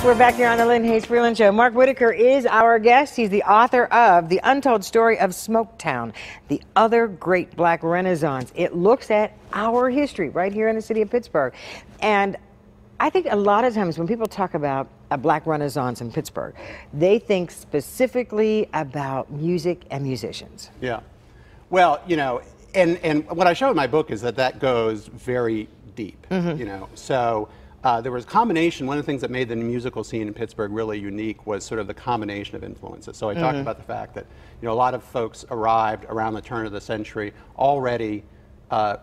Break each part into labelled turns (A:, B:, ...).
A: We're back here on the Lynne Hayes-Freeland Show. Mark Whitaker is our guest. He's the author of The Untold Story of Smoketown, the other great Black Renaissance. It looks at our history right here in the city of Pittsburgh. And I think a lot of times when people talk about a Black Renaissance in Pittsburgh, they think specifically about music and musicians.
B: Yeah. Well, you know, and what I show in my book is that goes very deep, you know. So there was a combination. One of the things that made the musical scene in Pittsburgh really unique was sort of the combination of influences. So I talked about the fact that, you know, a lot of folks arrived around the turn of the century already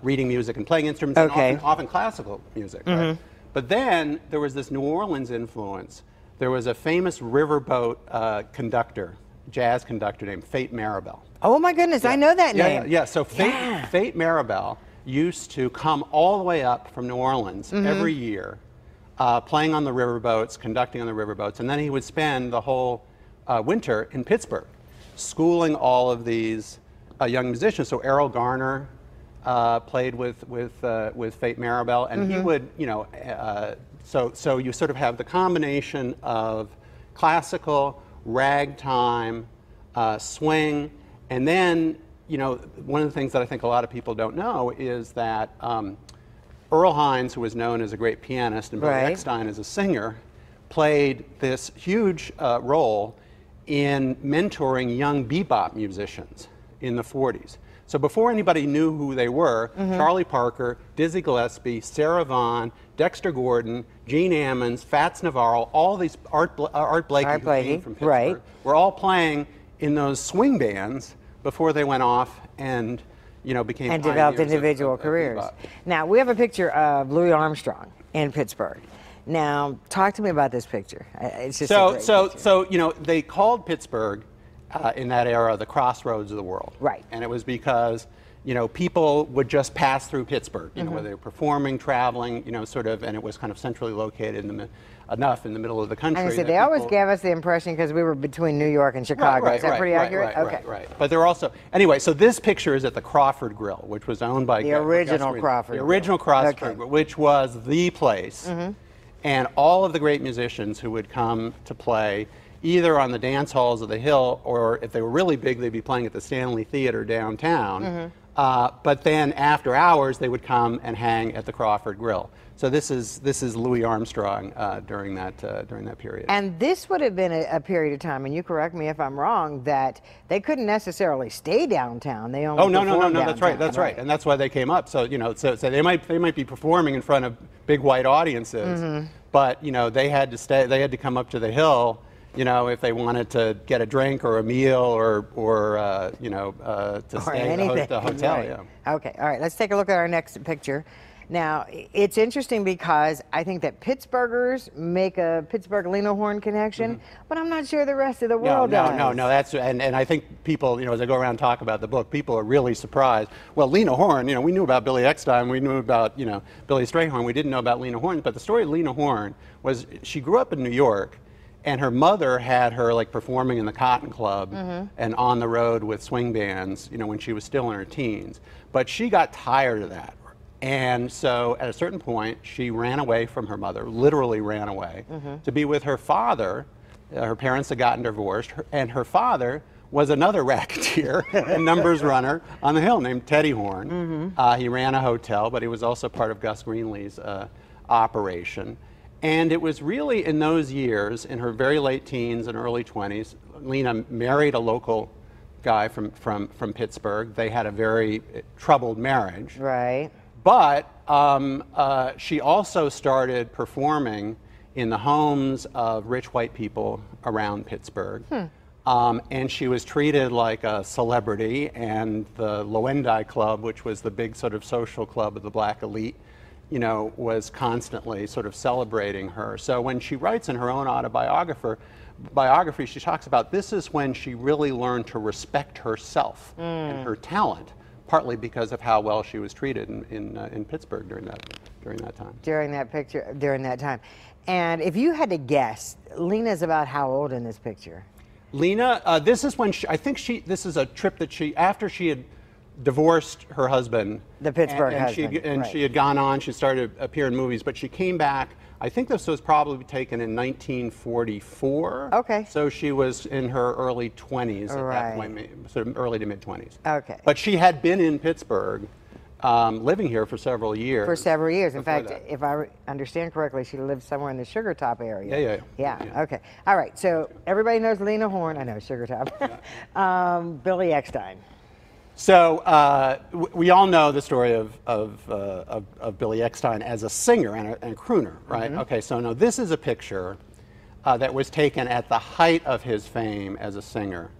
B: reading music and playing instruments, and often classical music, right? But then there was this New Orleans influence. There was a famous riverboat conductor, jazz conductor named Fate Maribel.
A: Oh my goodness, I know that name.
B: Yeah. So Fate Maribel used to come all the way up from New Orleans every year, playing on the riverboats, conducting on the riverboats, and then he would spend the whole winter in Pittsburgh, schooling all of these young musicians. So Errol Garner played with Fate Maribel, and he would, you know, so you sort of have the combination of classical, ragtime, swing, and then, you know, one of the things that I think a lot of people don't know is that Earl Hines, who was known as a great pianist, and Billy Eckstine as a singer, played this huge role in mentoring young bebop musicians in the 40s. So before anybody knew who they were, Charlie Parker, Dizzy Gillespie, Sarah Vaughan, Dexter Gordon, Gene Ammons, Fats Navarro, all these Art Blakey, who came from Pittsburgh, were all playing in those swing bands before they went off and, you know, became
A: and developed individual careers. Now, we have a picture of Louis Armstrong in Pittsburgh. Now, talk to me about this picture. It's just
B: so you know, they called Pittsburgh in that era the crossroads of the world.
A: Right.
B: And it was because, you know, people would just pass through Pittsburgh, you know, whether they were performing, traveling, you know, sort of, and it was kind of centrally located enough in the middle of the country.
A: And I said, they always gave us the impression because we were between New York and Chicago. Is that pretty accurate?
B: Right. But there were also, anyway, so this picture is at the Crawford Grill, which was owned by
A: the original Crawford.
B: The original Crawford Grill, which was the place. And all of the great musicians who would come to play either on the dance halls of the Hill, or if they were really big, they'd be playing at the Stanley Theater downtown. But then after hours, they would come and hang at the Crawford Grill. So this is Louis Armstrong during that period.
A: And this would have been a period of time, and you correct me if I'm wrong, that they couldn't necessarily stay downtown. They only
B: no, that's right. And that's why they came up. So, you know, so they might be performing in front of big white audiences, but, you know, they had to stay. They had to come up to the Hill, you know, if they wanted to get a drink or a meal or you know, to stay at the hotel. Yeah.
A: Okay, all right, let's take a look at our next picture. Now, it's interesting because I think that Pittsburghers make a Pittsburgh-Lena Horne connection, but I'm not sure the rest of the world does.
B: No, that's, and I think people, you know, as I go around and talk about the book, people are really surprised. Well, Lena Horne, you know, we knew about Billy Eckstine, we knew about, you know, Billy Strayhorn, we didn't know about Lena Horne, but the story of Lena Horne was she grew up in New York, and her mother had her like performing in the Cotton Club and on the road with swing bands, you know, when she was still in her teens. But she got tired of that. And so at a certain point, she ran away from her mother, literally ran away, to be with her father. Her parents had gotten divorced, and her father was another racketeer and numbers runner on the Hill named Teddy Horne. He ran a hotel, but he was also part of Gus Greenlee's operation. And it was really in those years, in her very late teens and early 20s, Lena married a local guy from Pittsburgh. They had a very troubled marriage.
A: Right.
B: But she also started performing in the homes of rich white people around Pittsburgh. And she was treated like a celebrity, and the Loendi Club, which was the big sort of social club of the black elite, you know, was constantly sort of celebrating her. So when she writes in her own biography, she talks about this is when she really learned to respect herself and her talent, partly because of how well she was treated in Pittsburgh during that time.
A: During that time. And if you had to guess, Lena's about how old in this picture?
B: Lena, this is when this is a trip that after she had divorced her husband.
A: The Pittsburgh
B: and
A: husband,
B: And
A: right.
B: she had gone on, she started to appear in movies, but she came back. I think this was probably taken in 1944.
A: Okay.
B: So she was in her early 20s at
A: Right.
B: that point, sort of early to mid 20s.
A: Okay.
B: But she had been in Pittsburgh, living here for several years.
A: For several years. In
B: before
A: fact,
B: that.
A: if I understand correctly, she lived somewhere in the Sugar Top area.
B: Yeah.
A: Yeah, okay. All right, so everybody knows Lena Horne. I know, Sugar Top. Billy Eckstine.
B: So we all know the story of Billy Eckstine as a singer and a crooner, right? Okay, so now this is a picture that was taken at the height of his fame as a singer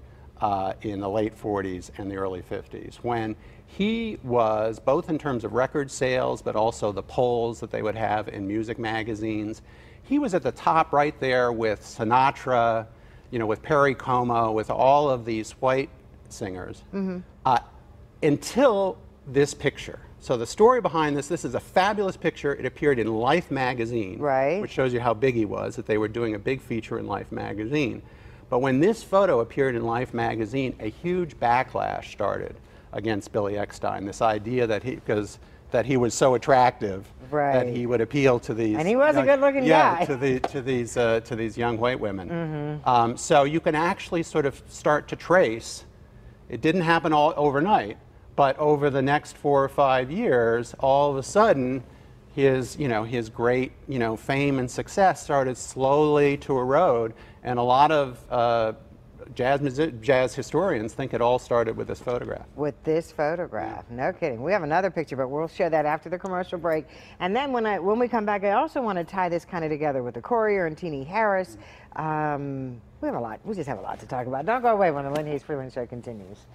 B: in the late 40s and the early 50s, when he was, both in terms of record sales, but also the polls that they would have in music magazines, he was at the top right there with Sinatra, you know, with Perry Como, with all of these white singers, until this picture. So the story behind this is a fabulous picture. It appeared in Life magazine,
A: Right.
B: which shows you how big he was, that they were doing a big feature in Life magazine. But when this photo appeared in Life magazine, a huge backlash started against Billy Eckstine. This idea that he was so attractive,
A: Right.
B: that he would appeal to these.
A: And he was a good-looking guy.
B: to these young white women. So you can actually sort of start to trace. It didn't happen all overnight, but over the next 4 or 5 years, all of a sudden, his great, fame and success started slowly to erode, and a lot of jazz historians think it all started with this photograph.
A: With this photograph, no kidding. We have another picture, but we'll show that after the commercial break. And then when we come back, I also want to tie this kind of together with the Courier and Teenie Harris. We have a lot. We just have a lot to talk about. Don't go away when the Lynne Hayes-Freeland Show continues.